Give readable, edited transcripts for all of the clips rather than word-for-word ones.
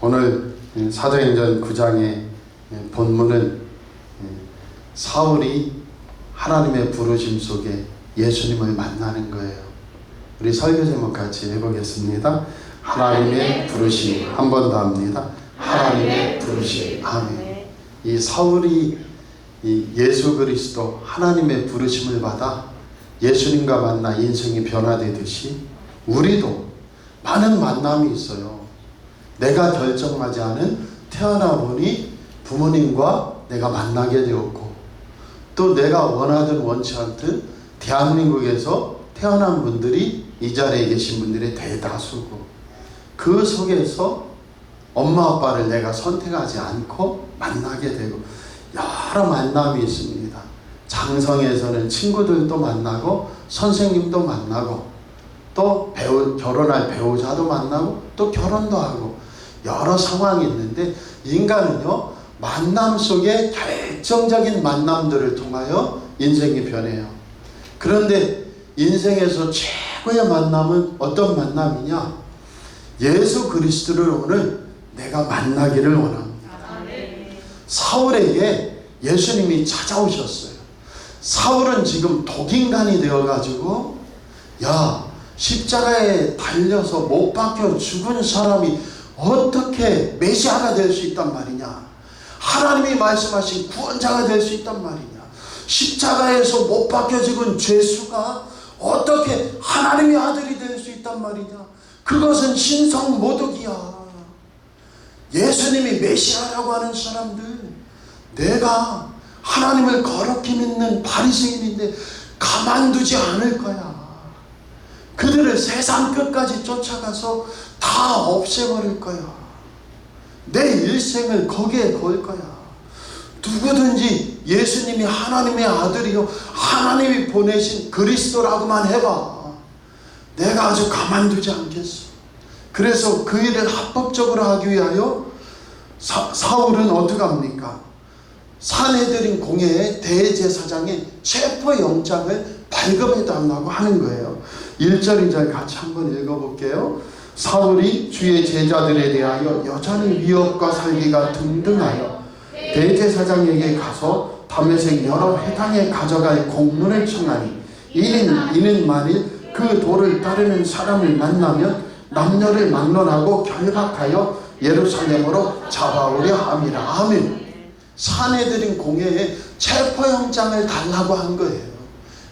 오늘 사도행전 9장의 본문은 사울이 하나님의 부르심 속에 예수님을 만나는 거예요. 우리 설교 제목 같이 해보겠습니다. 하나님의 부르심. 한 번 더 합니다. 하나님의 부르심. 아멘. 이 사울이 이 예수 그리스도 하나님의 부르심을 받아 예수님과 만나 인생이 변화되듯이 우리도 많은 만남이 있어요. 내가 결정하지 않은 태어나 보니 부모님과 내가 만나게 되었고, 또 내가 원하든 원치 않든 대한민국에서 태어난 분들이 이 자리에 계신 분들의 대다수고, 그 속에서 엄마 아빠를 내가 선택하지 않고 만나게 되고, 여러 만남이 있습니다. 장성에서는 친구들도 만나고 선생님도 만나고 또 결혼할 배우자도 만나고 또 결혼도 하고 여러 상황이 있는데, 인간은요 만남 속에 결정적인 만남들을 통하여 인생이 변해요. 그런데 인생에서 최고의 만남은 어떤 만남이냐? 예수 그리스도를 오늘 내가 만나기를 원합니다. 사울에게 예수님이 찾아오셨어요. 사울은 지금 독인간이 되어가지고, 야, 십자가에 달려서 못 박혀 죽은 사람이 어떻게 메시아가 될 수 있단 말이냐? 하나님이 말씀하신 구원자가 될 수 있단 말이냐? 십자가에서 못 박혀 죽은 죄수가 어떻게 하나님의 아들이 될 수 있단 말이냐? 그것은 신성 모독이야. 예수님이 메시아라고 하는 사람들, 내가 하나님을 거룩히 믿는 바리새인인데 가만두지 않을 거야. 그들을 세상 끝까지 쫓아가서 다 없애버릴 거야. 내 일생을 거기에 걸 거야. 누구든지 예수님이 하나님의 아들이요 하나님이 보내신 그리스도라고만 해봐. 내가 아주 가만두지 않겠어. 그래서 그 일을 합법적으로 하기 위하여 사울은 어떻게 합니까? 산헤드린 공회의 대제사장의 체포영장을 발급해달라고 하는 거예요. 1절 2절 같이 한번 읽어볼게요. 사울이 주의 제자들에 대하여 여전히 위협과 살기가 등등하여 대제사장에게 가서 다메섹 여러 회당에 가져갈 공문을 청하니, 이는 만일 그 도를 따르는 사람을 만나면 남녀를 막론하고 결박하여 예루살렘으로 잡아오려 함이라. 아멘. 산헤드린 공회에 체포영장을 달라고 한 거예요.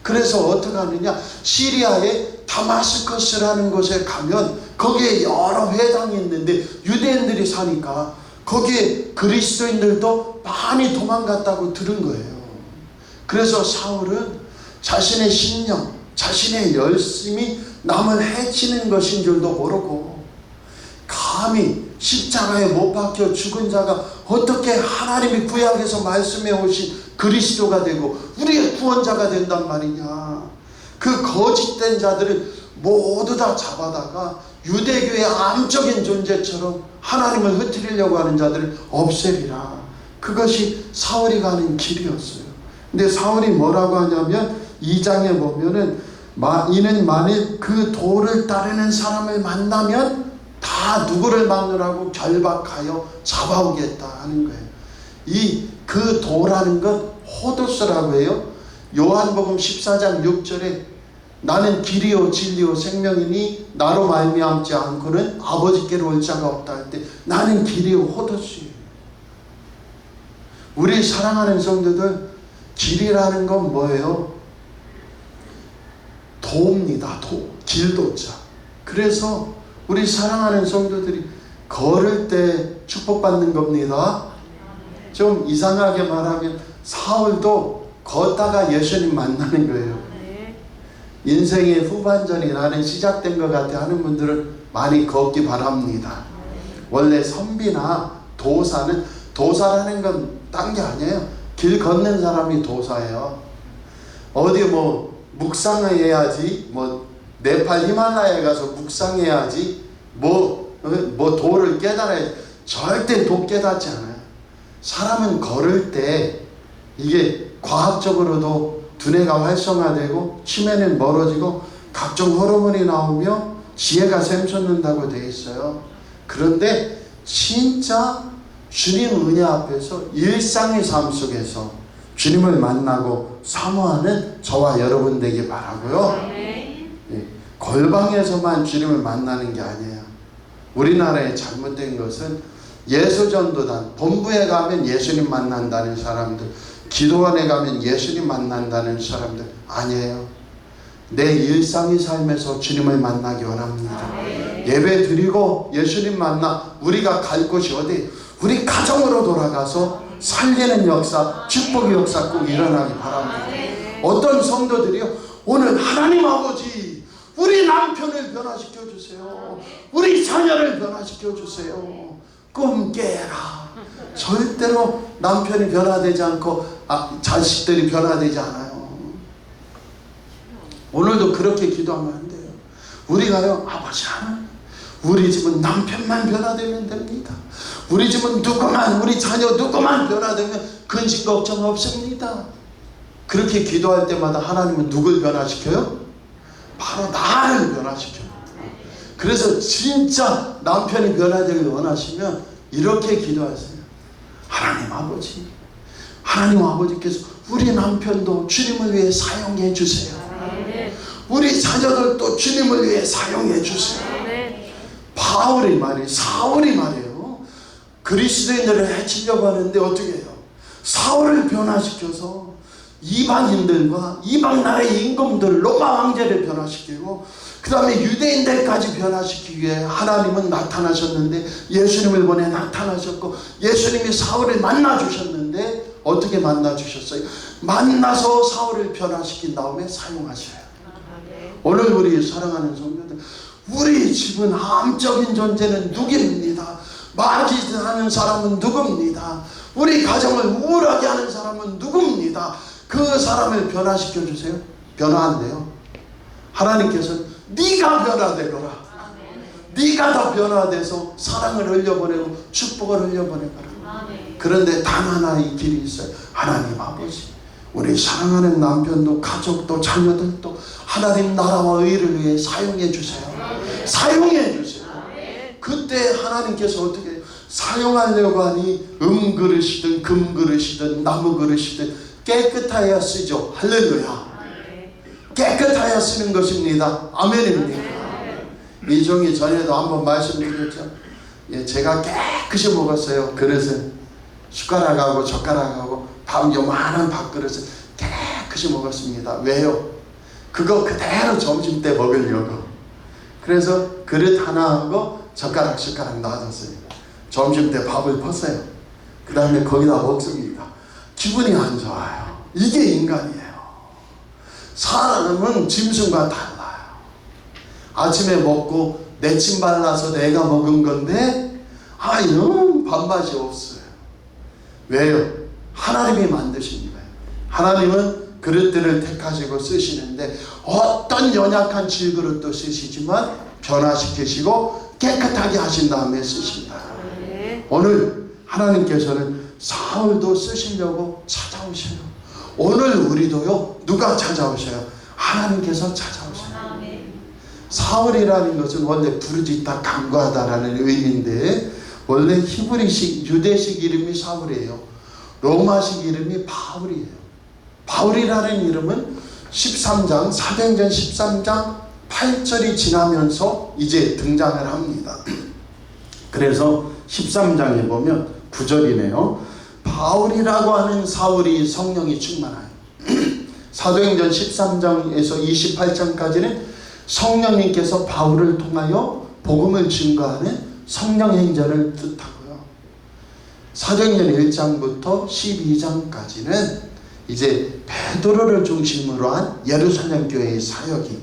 그래서 어떻게 하느냐? 시리아의 다마스커스라는 곳에 가면 거기에 여러 회당이 있는데 유대인들이 사니까 거기에 그리스도인들도 많이 도망갔다고 들은 거예요. 그래서 사울은 자신의 신념, 자신의 열심이 남을 해치는 것인 줄도 모르고, 감히 십자가에 못 박혀 죽은 자가 어떻게 하나님이 구약에서 말씀해 오신 그리스도가 되고 우리의 구원자가 된단 말이냐? 그 거짓된 자들을 모두 다 잡아다가 유대교의 암적인 존재처럼 하나님을 흐트리려고 하는 자들을 없애리라. 그것이 사울이 가는 길이었어요. 근데 사울이 뭐라고 하냐면 2장에 보면은 이는 만일 그 도를 따르는 사람을 만나면 다 누구를 막느라고 결박하여 잡아오겠다 하는 거예요. 그 도라는 것 호도스라고 해요. 요한복음 14장 6절에 나는 길이요 진리요 생명이니 나로 말미암지 않고는 아버지께로 올 자가 없다 할 때 나는 길이요 호도스예요. 우리 사랑하는 성도들, 길이라는 건 뭐예요? 도입니다. 길도자. 그래서 우리 사랑하는 성도들이 걸을 때 축복받는 겁니다. 좀 이상하게 말하면 사울도 걷다가 예수님 만나는 거예요. 인생의 후반전이 나는 시작된 것 같아 하는 분들은 많이 걷기 바랍니다. 원래 선비나 도사라는 건 딴 게 아니에요. 길 걷는 사람이 도사예요. 어디 묵상해야지, 네팔 히말라야에 가서 묵상해야지, 도를 깨달아야지. 절대 도 깨닫지 않아요. 사람은 걸을 때 이게 과학적으로도 두뇌가 활성화되고 치매는 멀어지고 각종 호르몬이 나오며 지혜가 샘솟는다고 되어 있어요. 그런데 진짜 주님 은혜 앞에서 일상의 삶 속에서 주님을 만나고 사모하는 저와 여러분 되길 바라고요. 골방에서만 주님을 만나는 게 아니에요. 우리나라의 잘못된 것은 예수전도단, 본부에 가면 예수님 만난다는 사람들, 기도원에 가면 예수님 만난다는 사람들 아니에요. 내 일상의 삶에서 주님을 만나기 원합니다. 예배 드리고 예수님 만나 우리가 갈 곳이 어디? 우리 가정으로 돌아가서 살리는 역사, 축복의 역사 꼭 일어나기 바랍니다. 어떤 성도들이요, 오늘 하나님 아버지 우리 남편을 변화시켜 주세요. 우리 자녀를 변화시켜 주세요. 꿈 깨라. 절대로 남편이 변화되지 않고 자식들이 변화되지 않아요. 오늘도 그렇게 기도하면 안 돼요. 우리가요, 아버지 하나님, 우리 집은 남편만 변화되면 됩니다. 우리 집은 누구만, 우리 자녀 누구만 변화되면 근심 걱정 없습니다. 그렇게 기도할 때마다 하나님은 누굴 변화시켜요? 바로 나를 변화시켜요. 그래서 진짜 남편이 변화되길 원하시면 이렇게 기도하세요. 하나님 아버지, 하나님 아버지께서 우리 남편도 주님을 위해 사용해 주세요. 우리 자녀들도 주님을 위해 사용해 주세요. 바울이 말이에요. 사울이 말이에요. 그리스도인들을 해치려고 하는데 어떻게 해요? 사울을 변화시켜서 이방인들과 이방 나라의 임금들, 로마 황제를 변화시키고 그 다음에 유대인들까지 변화시키기 위해 하나님은 나타나셨는데, 예수님을 보내 나타나셨고, 예수님이 사울을 만나주셨는데 어떻게 만나주셨어요? 만나서 사울을 변화시킨 다음에 사용하셔요. 오늘 우리 사랑하는 성도들, 우리 집은 암적인 존재는 누구입니다. 마귀하는 사람은 누굽니다. 우리 가정을 우울하게 하는 사람은 누굽니다. 그 사람을 변화시켜 주세요. 변화한대요. 하나님께서는 네가 변화되거라. 네가 더 변화돼서 사랑을 흘려보내고 축복을 흘려보내거라. 그런데 단 하나의 길이 있어요. 하나님 아버지, 우리 사랑하는 남편도 가족도 자녀들도 하나님 나라와 의를 위해 사용해 주세요. 사용해 주세요. 그때 하나님께서 어떻게 해요? 사용하려고 하니 음그릇이든 금그릇이든 나무그릇이든 깨끗하여 쓰죠. 할렐루야. 깨끗하여 쓰는 것입니다. 아멘입니다. 이종이 전에도 한번 말씀드렸죠. 제가 깨끗이 먹었어요. 그릇은 숟가락하고 젓가락하고 요만한 밥그릇을 깨끗이 먹었습니다. 왜요? 그거 그대로 점심때 먹으려고. 그래서 그릇 하나하고 젓가락 놔뒀어요. 점심때 밥을 펐어요. 그 다음에 거기다 먹습니다. 기분이 안 좋아요. 이게 인간이에요. 사람은 짐승과 달라요. 아침에 먹고 내침 발라서 내가 먹은 건데 영 밥맛이 없어요. 왜요? 하나님이 만드신 거예요. 하나님은 그릇들을 택하시고 쓰시는데 어떤 연약한 질그릇도 쓰시지만 변화시키시고 깨끗하게 하신 다음에 쓰신다. 오늘 하나님께서는 사울도 쓰시려고 찾아오셔요. 오늘 우리도요, 누가 찾아오셔요? 하나님께서 찾아오셔요. 사울이라는 것은 원래 부르짖다, 간구하다라는 의미인데, 원래 히브리식, 유대식 이름이 사울이에요. 로마식 이름이 바울이에요. 바울이라는 이름은 13장, 사도행전 13장 8절이 지나면서 이제 등장을 합니다. 그래서 13장에 보면 9절이네요. 바울이라고 하는 사울이 성령이 충만하여. 사도행전 13장에서 28장까지는 성령님께서 바울을 통하여 복음을 증거하는 성령 행전을 뜻하고요. 사도행전 1장부터 12장까지는 이제 베드로를 중심으로 한 예루살렘 교회의 사역이,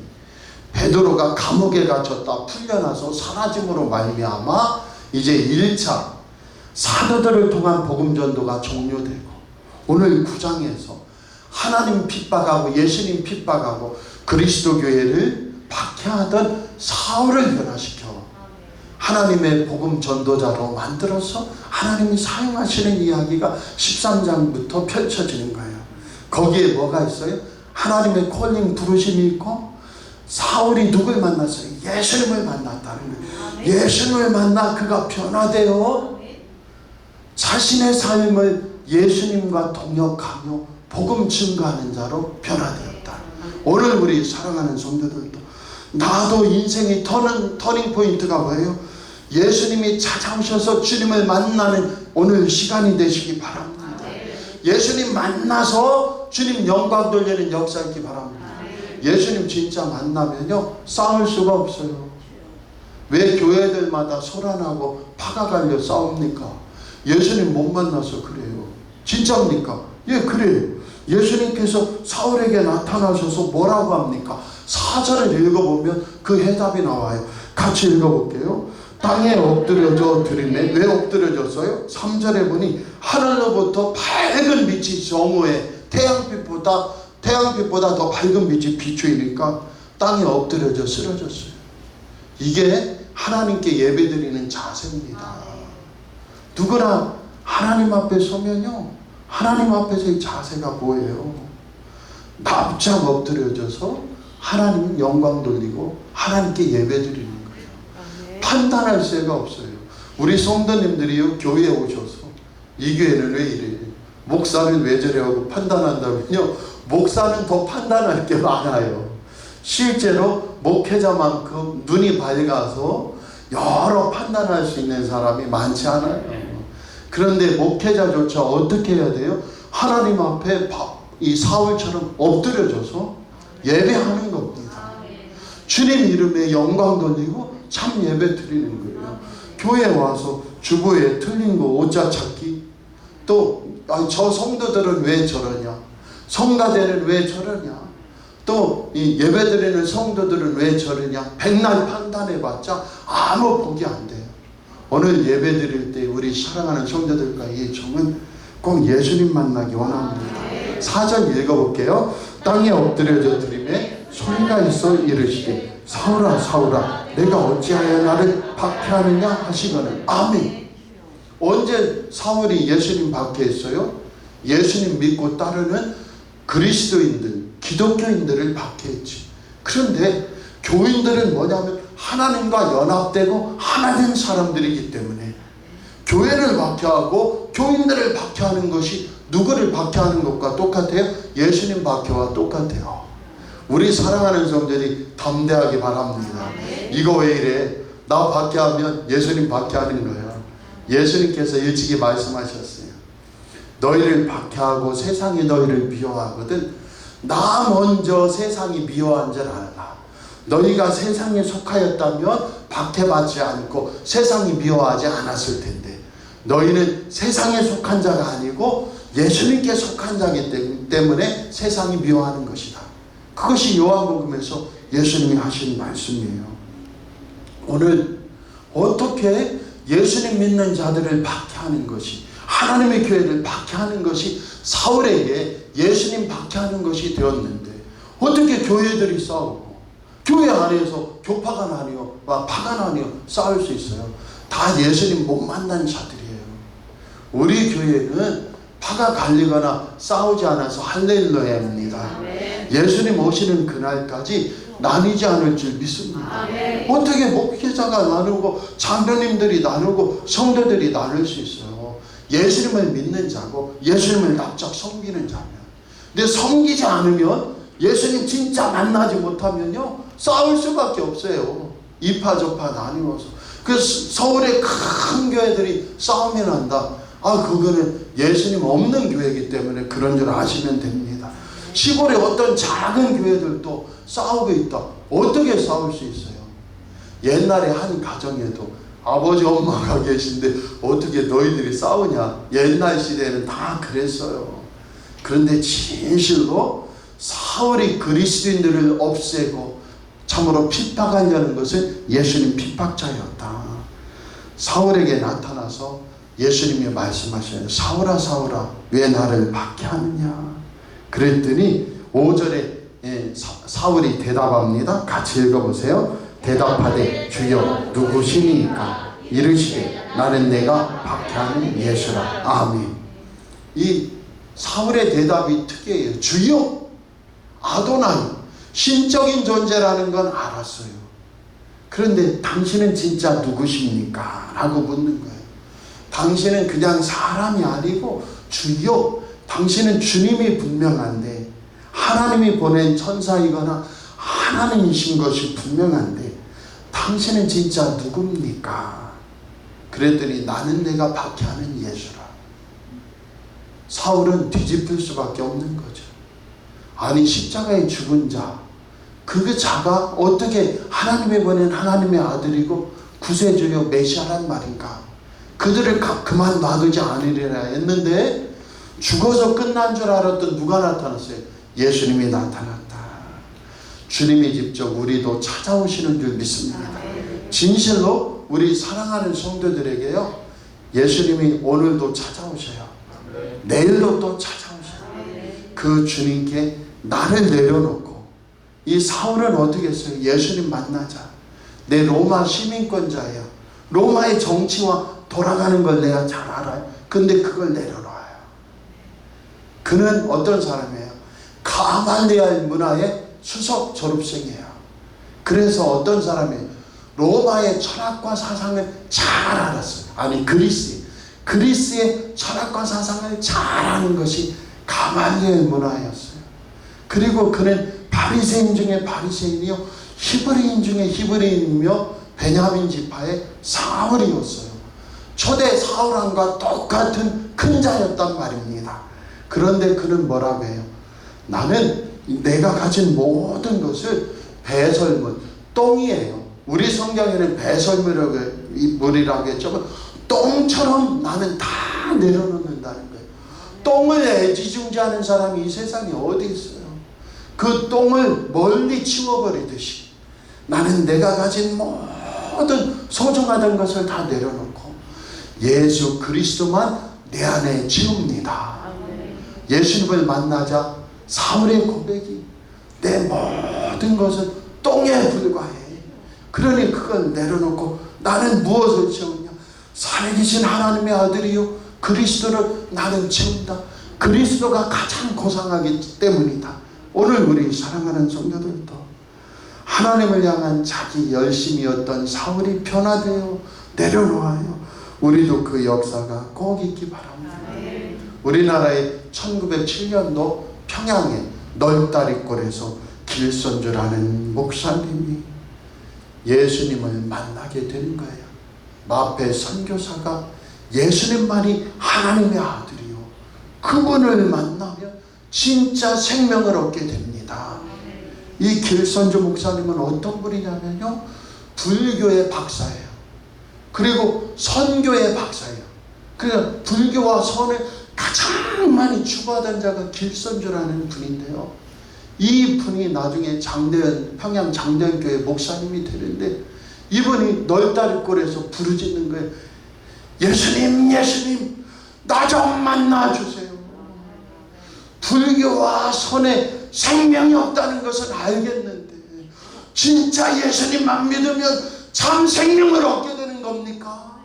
베드로가 감옥에 갇혔다 풀려나서 사라짐으로 말미암아 이제 1차 사도들을 통한 복음 전도가 종료되고, 오늘 9장에서 하나님 핍박하고 예수님 핍박하고 그리스도 교회를 박해하던 사울을 변화시켜 하나님의 복음 전도자로 만들어서 하나님이 사용하시는 이야기가 13장부터 펼쳐지는 거예요. 거기에 뭐가 있어요? 하나님의 콜링 부르심이 있고, 사울이 누굴 만났어요? 예수님을 만났다는 거예요. 예수님을 만나 그가 변화되어 자신의 삶을 예수님과 동역하며 복음 증거하는 자로 변화되었다. 오늘 우리 사랑하는 성도들도 나도 인생의 터닝 포인트가 뭐예요? 예수님이 찾아오셔서 주님을 만나는 오늘 시간이 되시기 바랍니다. 예수님 만나서 주님 영광 돌리는 역사 있기 바랍니다. 예수님 진짜 만나면요 싸울 수가 없어요. 왜 교회들마다 소란하고 파가 갈려 싸웁니까? 예수님 못 만나서 그래요. 진짜입니까? 예, 그래요. 예수님께서 사울에게 나타나셔서 뭐라고 합니까? 4절을 읽어보면 그 해답이 나와요. 같이 읽어볼게요. 땅에 엎드려져 드리네. 왜 엎드려졌어요? 3절에 보니 하늘로부터 밝은 빛이 정오에 태양빛보다 더 밝은 빛이 비추이니까 땅에 엎드려져 쓰러졌어요. 이게 하나님께 예배드리는 자세입니다. 누구나 하나님 앞에 서면요 하나님 앞에서의 자세가 뭐예요? 납작 엎드려져서 하나님 영광 돌리고 하나님께 예배드리는 거예요. 판단할 새가 없어요. 우리 성도님들이요 교회에 오셔서 이 교회는 왜 이래? 목사는 왜 저래? 하고 판단한다면요 목사는 더 판단할 게 많아요. 실제로 목회자만큼 눈이 밝아서 여러 판단할 수 있는 사람이 많지 않아요. 그런데 목회자조차 어떻게 해야 돼요? 하나님 앞에 이 사울처럼 엎드려져서 예배하는 겁니다. 주님 이름에 영광 돌리고 참 예배 드리는 거예요. 교회에 와서 주보에 틀린 거 오자 찾기, 또 저 성도들은 왜 저러냐, 성가대는 왜 저러냐, 또 이 예배드리는 성도들은 왜 저러냐, 백날 판단해봤자 아무 복이 안 돼요. 오늘 예배드릴 때 우리 사랑하는 성도들과 예종은 꼭 예수님 만나기 원합니다. 4절 읽어볼게요. 땅에 엎드려져 드리매 소리가 있어 이르시되 사울아 사울아 내가 어찌하여 나를 박해하느냐 하시거늘. 아멘. 언제 사울이 예수님 박해했어요? 예수님 믿고 따르는 그리스도인들, 기독교인들을 박해했지. 그런데 교인들은 뭐냐면 하나님과 연합되고 하나된 사람들이기 때문에 교회를 박해하고 교인들을 박해하는 것이 누구를 박해하는 것과 똑같아요? 예수님 박해와 똑같아요. 우리 사랑하는 성도들이 담대하기 바랍니다. 이거 왜 이래? 나 박해하면 예수님 박해하는 거예요. 예수님께서 일찍이 말씀하셨어요. 너희를 박해하고 세상이 너희를 미워하거든 나 먼저 세상이 미워한 줄 알아라. 너희가 세상에 속하였다면 박해받지 않고 세상이 미워하지 않았을 텐데 너희는 세상에 속한 자가 아니고 예수님께 속한 자이기 때문에 세상이 미워하는 것이다. 그것이 요한복음에서 예수님이 하신 말씀이에요. 오늘 어떻게 예수님 믿는 자들을 박해하는 것이, 하나님의 교회를 박해하는 것이 사울에게 예수님 박해하는 것이 되었는데 어떻게 교회들이 싸우고 교회 안에서 교파가 나뉘어 파가 나뉘어 싸울 수 있어요? 다 예수님 못 만난 자들이에요. 우리 교회는 파가 갈리거나 싸우지 않아서 할렐루야입니다. 예수님 오시는 그날까지 나뉘지 않을 줄 믿습니다. 어떻게 목회자가 나누고 장로님들이 나누고 성도들이 나눌 수 있어요? 예수님을 믿는 자고 예수님을 납작 섬기는 자면. 근데 섬기지 않으면 예수님 진짜 만나지 못하면요 싸울 수밖에 없어요. 이파 저파 나뉘어서. 그래서 서울의 큰 교회들이 싸움이 난다. 그거는 예수님 없는 교회이기 때문에 그런 줄 아시면 됩니다. 시골의 어떤 작은 교회들도 싸우고 있다. 어떻게 싸울 수 있어요? 옛날에 한 가정에도 아버지 엄마가 계신데 어떻게 너희들이 싸우냐. 옛날 시대에는 다 그랬어요. 그런데 진실로 사울이 그리스도인들을 없애고 참으로 핍박하려는 것은 예수님 핍박자였다. 사울에게 나타나서 예수님이 말씀하셔요. 사울아 사울아 왜 나를 박해하느냐. 그랬더니 5절에 사울이 대답합니다. 같이 읽어보세요. 대답하되 주여 누구시니까 이르시되 나는 내가 박해하는 예수라. 아멘. 이 사울의 대답이 특이해요. 주여, 아도나이, 신적인 존재라는 건 알았어요. 그런데 당신은 진짜 누구십니까? 라고 묻는 거예요. 당신은 그냥 사람이 아니고 주요, 당신은 주님이 분명한데, 하나님이 보낸 천사이거나 하나님이신 것이 분명한데 당신은 진짜 누굽니까? 그랬더니 나는 내가 박해하는 예수라. 사울은 뒤집힐 수밖에 없는 거죠. 아니, 십자가에 죽은 자, 그 자가 어떻게 하나님이 보낸 하나님의 아들이고 구세주요 메시아란 말인가? 그들을 그만 놔두지 않으리라 했는데 죽어서 끝난 줄 알았던 누가 나타났어요? 예수님이 나타났다. 주님이 직접 우리도 찾아오시는 줄 믿습니다. 진실로 우리 사랑하는 성도들에게요, 예수님이 오늘도 찾아오셔요. 내일도 또 찾아오셔요. 그 주님께 나를 내려놓고, 이 사울은 어떻게 했어요? 예수님 만나자. 내 로마 시민권자예요. 로마의 정치와 돌아가는 걸 내가 잘 알아요. 근데 그걸 내려놔요. 그는 어떤 사람이에요? 가말리엘 문화의 수석 졸업생이에요. 그래서 어떤 사람이에요? 로마의 철학과 사상을 잘 알았어요. 아니, 그리스의 철학과 사상을 잘 아는 것이 가말리엘 문화였어요. 그리고 그는 바리새인 중에 바리새인이요, 히브리인 중에 히브리인이며 베냐민 지파의 사울이었어요. 초대 사울왕과 똑같은 큰 자였단 말입니다. 그런데 그는 뭐라고 해요? 나는 내가 가진 모든 것을 배설물, 똥이에요. 우리 성경에는 배설물이라고 했죠. 똥처럼 나는 다 내려놓는다는 거예요. 똥을 애지중지하는 사람이 이 세상에 어디 있어요? 그 똥을 멀리 치워버리듯이 나는 내가 가진 모든 소중하던 것을 다 내려놓고 예수 그리스도만 내 안에 채웁니다. 예수님을 만나자 사울의 고백이 내 모든 것은 똥에 불과해. 그러니 그걸 내려놓고 나는 무엇을 채우냐? 살아계신 하나님의 아들이요, 그리스도를 나는 채운다. 그리스도가 가장 고상하기 때문이다. 오늘 우리 사랑하는 성도들도 하나님을 향한 자기 열심이었던 사울이 변화되어 내려놓아요. 우리도 그 역사가 꼭 있기 바랍니다. 우리나라의 1907년도 평양의 널다리골에서 길선주라는 목사님이 예수님을 만나게 된 거예요. 마페 선교사가 예수님만이 하나님의 아들이요, 그분을 만나면 진짜 생명을 얻게 됩니다. 이 길선주 목사님은 어떤 분이냐면요, 불교의 박사예요. 그리고 선교의 박사예요. 그래서 불교와 선을 가장 많이 추구하던 자가 길선주라는 분인데요, 이 분이 나중에 평양 장대현교회 목사님이 되는데, 이분이 널다리골에서 부르짖는 거예요. 예수님, 예수님, 나 좀 만나주세요. 불교와 선에 생명이 없다는 것은 알겠는데 진짜 예수님만 믿으면 참 생명을 얻게 되는 겁니까?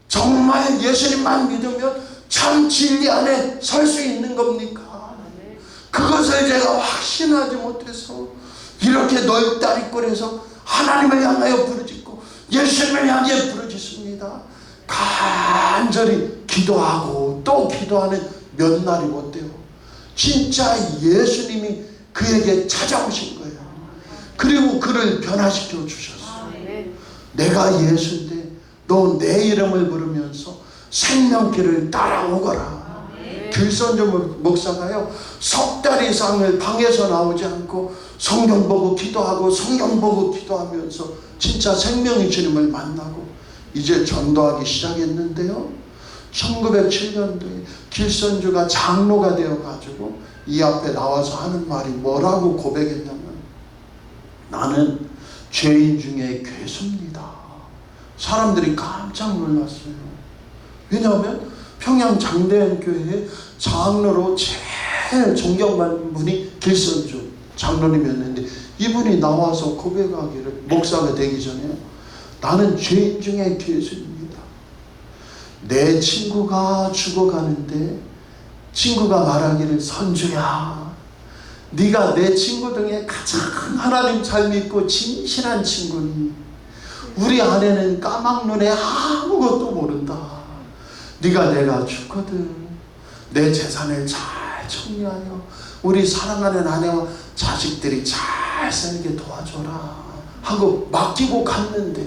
정말 예수님만 믿으면 참 진리 안에 설 수 있는 겁니까? 그것을 제가 확신하지 못해서 이렇게 널다리골에서 하나님을 향하여 부르짖고 예수님을 향해 부르짖습니다. 간절히 기도하고 또 기도하는 몇 날이 못 돼요. 진짜 예수님이 그에게 찾아오신 거예요. 그리고 그를 변화시켜 주셨어요. 내가 예수인데 너 내 이름을 부르면서 생명길을 따라오거라. 길선주 목사가요, 석 달 이상을 방에서 나오지 않고 성경 보고 기도하고 성경 보고 기도하면서 진짜 생명의 주님을 만나고 이제 전도하기 시작했는데요, 1907년도에 길선주가 장로가 되어가지고 이 앞에 나와서 하는 말이 뭐라고 고백했냐면, 나는 죄인 중에 괴수입니다. 사람들이 깜짝 놀랐어요. 왜냐하면 평양 장대현 교회의 장로로 제일 존경받는 분이 길선주 장로님이었는데, 이분이 나와서 고백하기를, 목사가 되기 전에 나는 죄인 중에 괴수입니다. 내 친구가 죽어가는데 친구가 말하기를, 선주야, 네가 내 친구 중에 가장 하나님 잘 믿고 진실한 친구니 우리 아내는 까막눈에 아무것도 모른다. 네가 내가 죽거든 내 재산을 잘 정리하여 우리 사랑하는 아내와 자식들이 잘 살게 도와줘라 하고 맡기고 갔는데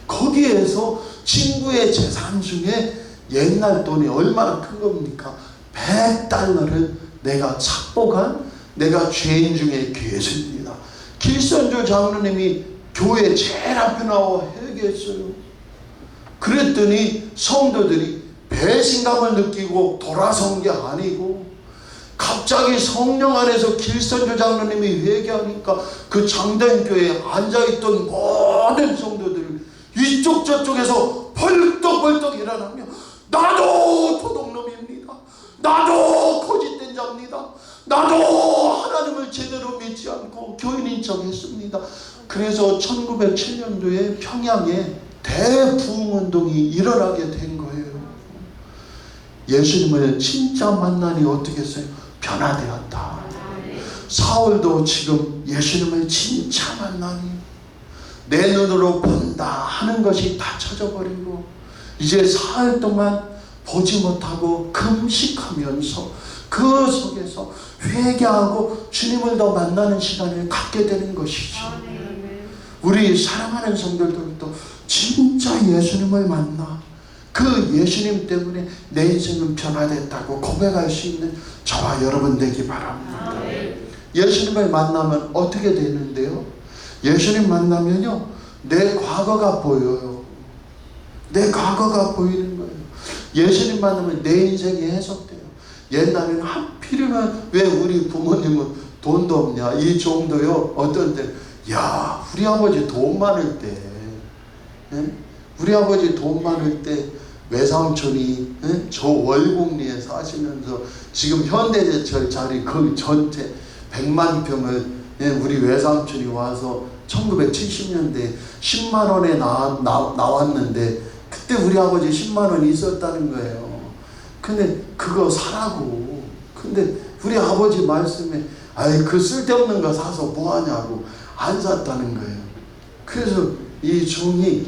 거기에서 친구의 재산 중에 옛날 돈이 얼마나 큰 겁니까? $100를 내가 착복한 내가 죄인 중에 괴수입니다. 길선조 장로님이 교회 제일 앞에 나와 회개했어요. 그랬더니 성도들이 배신감을 느끼고 돌아선 게 아니고 갑자기 성령 안에서 길선조 장로님이 회개하니까 그 장대교회에 앉아있던 모든 성도들 이쪽 저쪽에서 벌떡벌떡 일어나며 나도 도둑놈입니다. 나도 거짓된 자입니다. 나도 하나님을 제대로 믿지 않고 교인인 척 했습니다. 그래서 1907년도에 평양에 대부흥운동이 일어나게 된 거예요. 예수님을 진짜 만나니 어떻게 했어요? 변화되었다. 사울도 지금 예수님을 진짜 만나니 내 눈으로 본다 하는 것이 닫혀져 버리고 이제 사흘 동안 보지 못하고 금식하면서 그 속에서 회개하고 주님을 더 만나는 시간을 갖게 되는 것이죠. 우리 사랑하는 성도들도 진짜 예수님을 만나 그 예수님 때문에 내 인생은 변화됐다고 고백할 수 있는 저와 여러분 되기 바랍니다. 예수님을 만나면 어떻게 되는데요? 예수님 만나면요 내 과거가 보여요. 내 과거가 보이는 거예요. 예수님 만나면 내 인생이 해석돼요. 옛날에는 하필이면 왜 우리 부모님은 돈도 없냐 이 정도요. 어떤 때 야 우리 아버지 돈 많을 때 우리 아버지 돈 많을 때 외삼촌이 저 월곡리에 사시면서 지금 현대제철 자리 그 전체 100만 평을 우리 외삼촌이 와서 1970년대 10만 원에 나왔는데 그때 우리 아버지 10만 원이 있었다는 거예요. 근데 그거 사라고. 근데 우리 아버지 말씀에 아이 그 쓸데없는 거 사서 뭐하냐고 안 샀다는 거예요. 그래서 이 종이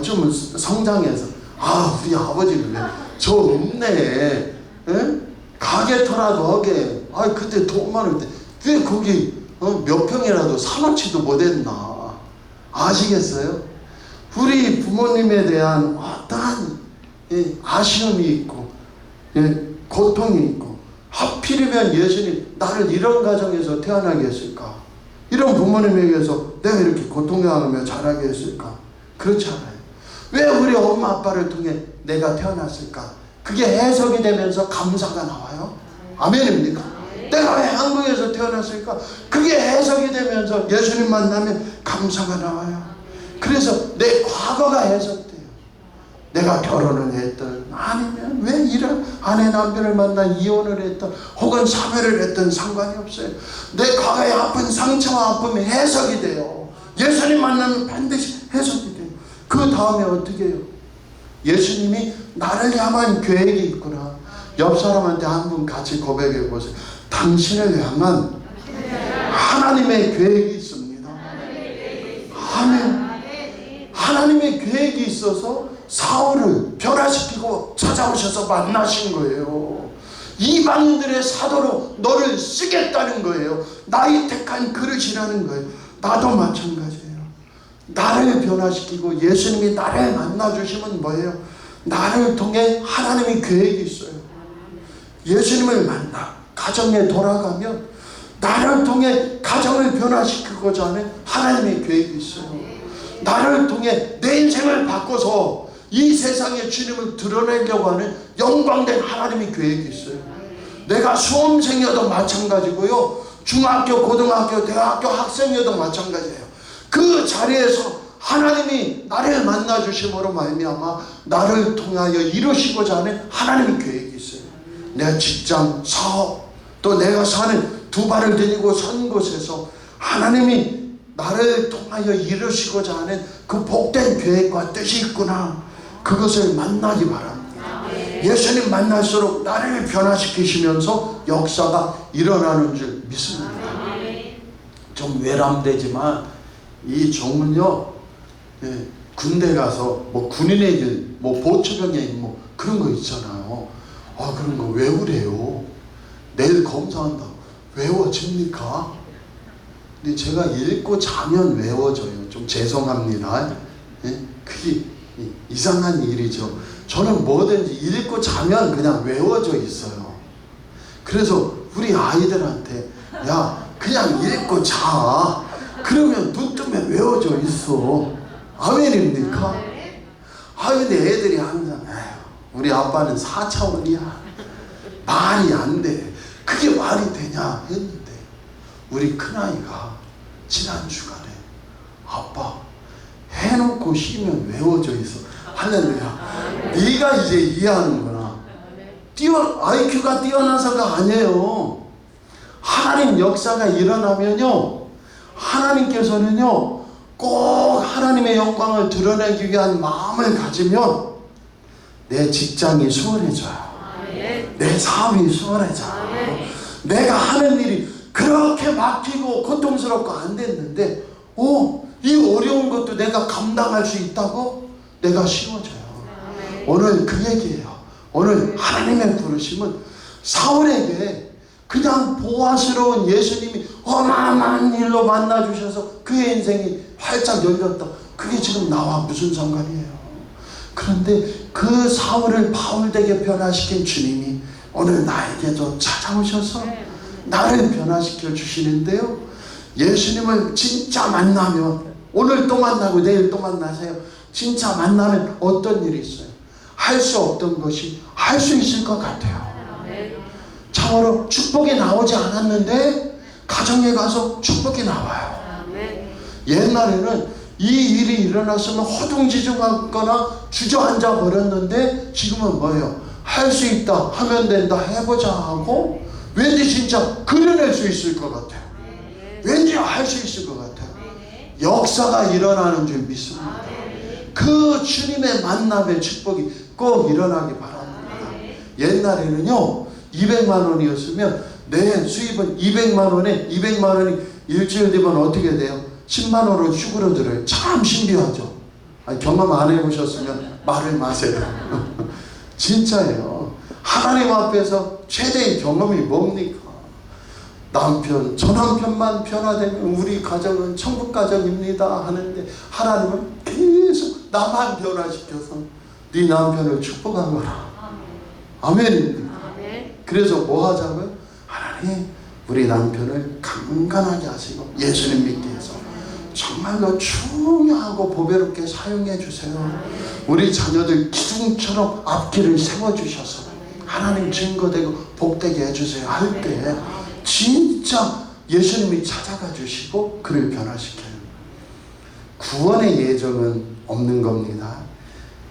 좀 성장해서 우리 아버지는 왜 저 없네 가게터라도 하게 그때 돈 많을 때 왜 거기 몇 평이라도 사놓지도 못했나 아시겠어요? 우리 부모님에 대한 어떠한 아쉬움이 있고 고통이 있고 하필이면 예수님 나를 이런 가정에서 태어나게 했을까? 이런 부모님에게서 내가 이렇게 고통당하며 자라게 했을까? 그렇지 않아요. 왜 우리 엄마 아빠를 통해 내가 태어났을까? 그게 해석이 되면서 감사가 나와요. 아멘입니까? 내가 왜 한국에서 태어났을까? 그게 해석이 되면서 예수님 만나면 감사가 나와요. 그래서 내 과거가 해석돼요. 내가 결혼을 했던 아니면 왜 이런 아내 남편을 만나 이혼을 했던 혹은 사별을 했던 상관이 없어요. 내 과거의 아픈 상처와 아픔이 해석이 돼요. 예수님 만나면 반드시 해석이 돼요. 그 다음에 어떻게 해요? 예수님이 나를 향한 계획이 있구나. 옆 사람한테 한 분 같이 고백해 보세요. 당신을 향한 하나님의 계획이 있습니다. 아멘. 하나님의 계획이 있어서 사울을 변화시키고 찾아오셔서 만나신 거예요. 이방인들의 사도로 너를 쓰겠다는 거예요. 나의 택한 그릇이라는 거예요. 나도 마찬가지예요. 나를 변화시키고 예수님이 나를 만나주시면 뭐예요? 나를 통해 하나님의 계획이 있어요. 예수님을 만나 가정에 돌아가면 나를 통해 가정을 변화시키고자 하는 하나님의 계획이 있어요. 나를 통해 내 인생을 바꿔서 이 세상에 주님을 드러내려고 하는 영광된 하나님의 계획이 있어요. 내가 수험생이어도 마찬가지고요. 중학교, 고등학교, 대학교 학생이어도 마찬가지예요. 그 자리에서 하나님이 나를 만나주심으로 말미암아 나를 통하여 이루시고자 하는 하나님의 계획이 있어요. 내 직장, 사업, 또 내가 사는 두 발을 들이고 선 곳에서 하나님이 나를 통하여 이루시고자 하는 그 복된 계획과 뜻이 있구나. 그것을 만나기 바랍니다. 예수님 만날수록 나를 변화시키시면서 역사가 일어나는 줄 믿습니다. 좀 외람되지만 이 종은요, 군대 가서 뭐 군인의 길, 뭐 보초병의 길, 뭐 그런 거 있잖아요. 그런 거 외우래요. 내일 검사한다고 외워집니까? 근데 제가 읽고 자면 외워져요. 좀 죄송합니다. 그게 이상한 일이죠. 저는 뭐든지 읽고 자면 그냥 외워져 있어요. 그래서 우리 아이들한테 야, 그냥 읽고 자. 그러면 눈 뜨면 외워져 있어. 아멘입니까? 근데 애들이 항상 우리 아빠는 4차원이야. 말이 안 돼. 그게 말이 되냐 했는데 우리 큰아이가 지난 주간에 아빠 해놓고 쉬면 외워져 있어. 할렐루야. 네가 이제 이해하는구나. IQ가 뛰어나서가 아니에요. 하나님 역사가 일어나면요, 하나님께서는요 꼭 하나님의 영광을 드러내기 위한 마음을 가지면 내 직장이 수월해져요. 내 사업이 수월해져요. 내가 하는 일이 그렇게 막히고 고통스럽고 안 됐는데 이 어려운 것도 내가 감당할 수 있다고 내가 쉬워져요. 오늘 그 얘기예요. 오늘 하나님의 부르심은 사울에게 그냥 보화스러운 예수님이 어마어마한 일로 만나주셔서 그의 인생이 활짝 열렸다. 그게 지금 나와 무슨 상관이에요. 그런데 그 사울을 바울되게 변화시킨 주님이 오늘 나에게도 찾아오셔서 나를 변화시켜 주시는데요, 예수님을 진짜 만나면, 오늘 또 만나고 내일 또 만나세요. 진짜 만나면 어떤 일이 있어요? 할 수 없던 것이 할 수 있을 것 같아요. 참으로 축복이 나오지 않았는데 가정에 가서 축복이 나와요. 옛날에는 이 일이 일어났으면 허둥지둥하거나 주저앉아 버렸는데 지금은 뭐예요? 할 수 있다, 하면 된다, 해보자 하고 왠지 진짜 그려낼 수 있을 것 같아요. 왠지 할 수 있을 것 같아요. 역사가 일어나는 줄 믿습니다. 그 주님의 만남의 축복이 꼭 일어나기 바랍니다. 옛날에는요 200만 원이었으면 내 수입은 200만 원에 200만 원이 일주일 되면 어떻게 돼요? 10만 원으로 쭈그러들어요. 참 신비하죠. 경험 안 해보셨으면 말을 마세요. 진짜예요. 하나님 앞에서 최대의 경험이 뭡니까? 저 남편만 변화되면 우리 가정은 천국 가정입니다 하는데 하나님은 계속 나만 변화시켜서 네 남편을 축복하거라. 아멘입니다. 그래서 뭐 하자고요? 하나님 우리 남편을 강건하게 하시고 예수님 믿게 해서 정말로 충효하고 보배롭게 사용해 주세요. 우리 자녀들 기둥처럼 앞길을 세워주셔서 하나님 증거되고 복되게 해주세요 할 때 진짜 예수님이 찾아가 주시고 그를 변화시켜요. 구원의 예정은 없는 겁니다.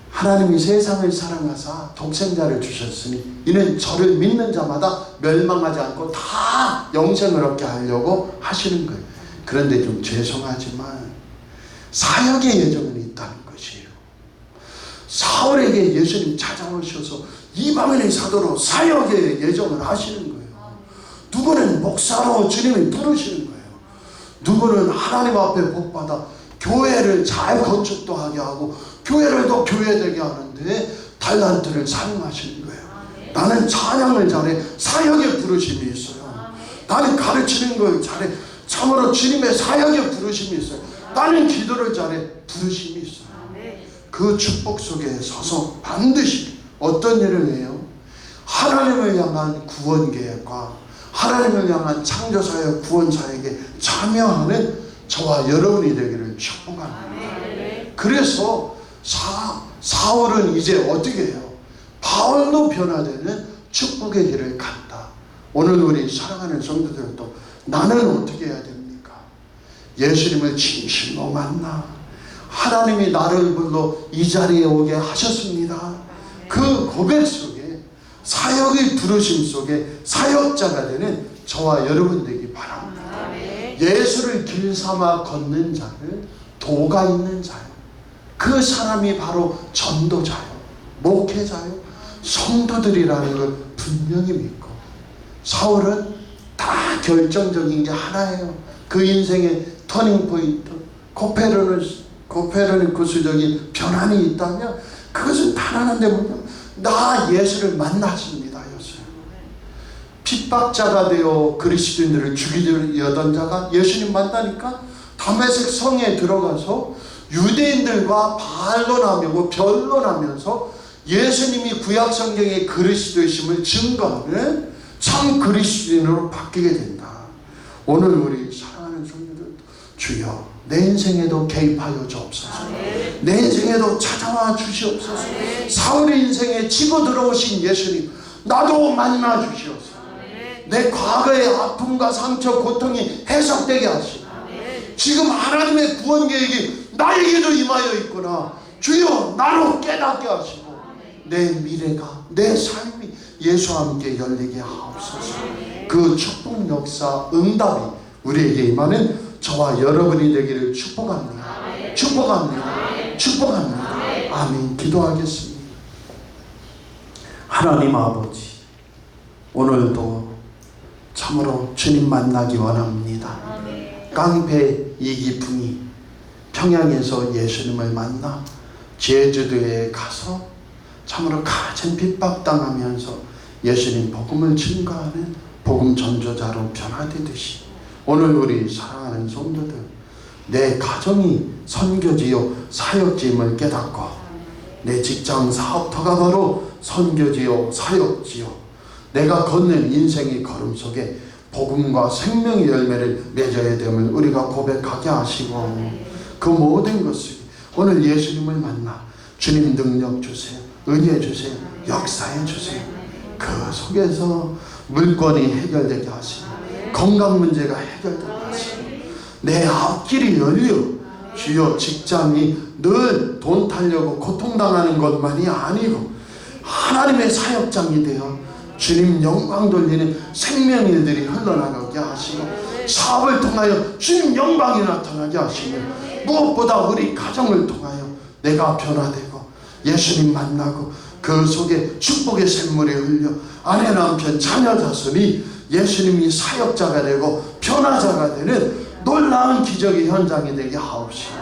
하나님이 세상을 사랑하사 독생자를 주셨으니 이는 저를 믿는 자마다 멸망하지 않고 다 영생을 얻게 하려고 하시는 거예요. 그런데 좀 죄송하지만 사역의 예정은 있다는 것이에요. 사울에게 예수님 찾아오셔서 이방인의 사도로 사역의 예정을 하시는 거예요. 누구는 목사로 주님이 부르시는 거예요. 누구는 하나님 앞에 복받아 교회를 잘 건축도 하게 하고 교회를 더 교회되게 하는데 달란트를 사용하시는 거예요. 나는 찬양을 잘해. 사역의 부르심이 있어요. 나는 가르치는 걸 잘해. 참으로 주님의 사역의 부르심이 있어요. 나는 기도를 잘해. 부르심이 있어요. 그 축복 속에 서서 반드시 어떤 일을 해요? 하나님을 향한 구원 계획과 하나님을 향한 창조사역 구원사역에 참여하는 저와 여러분이 되기를 축복합니다. 그래서 사울은 이제 어떻게 해요? 바울로 변화되는 축복의 길을 간다. 오늘 우리 사랑하는 성도들도 나는 어떻게 해야 됩니까? 예수님을 진실로 만나 하나님이 나를 불러 이 자리에 오게 하셨습니다. 그 고백 속에 사역의 부르심 속에 사역자가 되는 저와 여러분 되기 바랍니다. 예수를 길 삼아 걷는 자를 도가 있는 자요. 그 사람이 바로 전도자요, 목회자요, 성도들이라는 걸 분명히 믿고 사울은 다 결정적인 게 하나예요. 그 인생의 터닝 포인트, 코페르니쿠스적인 변환이 있다면 그것은 단 하나인데 뭐냐면 나 예수를 만났습니다 였어요. 핍박자가 되어 그리스도인들을 죽이려던 자가 예수님 만나니까 다메섹 성에 들어가서 유대인들과 반론하고 변론하면서 예수님이 구약 성경의 그리스도이심을 증거하는 참 그리스도인으로 바뀌게 된다. 오늘 우리 사랑하는 성도들, 주여 내 인생에도 개입하여 주옵소서. 내 인생에도 찾아와 주시옵소서. 사울의 인생에 치고 들어오신 예수님 나도 만나 주시옵소서. 내 과거의 아픔과 상처 고통이 해석되게 하시고 지금 하나님의 구원 계획이 나에게도 임하여 있구나. 주여 나로 깨닫게 하시고 내 미래가 내 삶이 예수와 함께 열리게 하옵소서. 그 축복 역사 응답이 우리에게 임하는 저와 여러분이 되기를 축복합니다. 축복합니다. 축복합니다. 아멘. 기도하겠습니다. 하나님 아버지, 오늘도 참으로 주님 만나기 원합니다. 깡패 이기풍이 평양에서 예수님을 만나 제주도에 가서 참으로 가진 핍박당하면서 예수님 복음을 증거하는 복음 전조자로 변화되듯이 오늘 우리 사랑하는 성도들, 내 가정이 선교지요 사역지임을 깨닫고 내 직장 사업터가 바로 선교지요 사역지요 내가 걷는 인생의 걸음 속에 복음과 생명의 열매를 맺어야 됨을 우리가 고백하게 하시고 그 모든 것을 오늘 예수님을 만나 주님 능력 주세요. 은혜 주세요. 역사해 주세요. 그 속에서 물건이 해결되게 하시고 건강 문제가 해결되게 하시고 내 앞길이 열려 주여 직장이 늘 돈 타려고 고통당하는 것만이 아니고 하나님의 사역장이 되어 주님 영광 돌리는 생명일들이 흘러나가게 하시고 사업을 통하여 주님 영광이 나타나게 하시고 무엇보다 우리 가정을 통하여 내가 변화되고 예수님 만나고 그 속에 축복의 샘물이 흘려 아내 남편 자녀 자손이 예수님이 사역자가 되고 변화자가 되는 놀라운 기적의 현장이 되게 하옵시고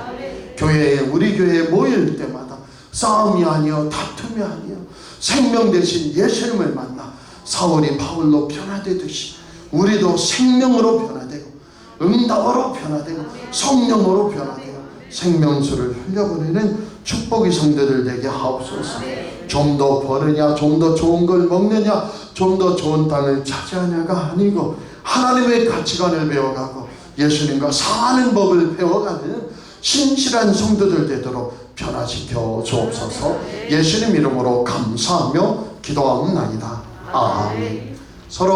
교회에 우리 교회에 모일 때마다 싸움이 아니요 다툼이 아니요 생명 대신 예수님을 만나 사울이 바울로 변화되듯이 우리도 생명으로 변화되고 응답으로 변화되고 성령으로 변화되고 생명수를 흘려보내는 축복의 성도들 되게 하옵소서. 좀 더 버느냐 좀 더 좋은 걸 먹느냐 좀 더 좋은 땅을 차지하냐가 아니고 하나님의 가치관을 배워가고 예수님과 사는 법을 배워가는 신실한 성도들 되도록 변화시켜 주옵소서. 예수님 이름으로 감사하며 기도하옵나이다. 아멘. 서로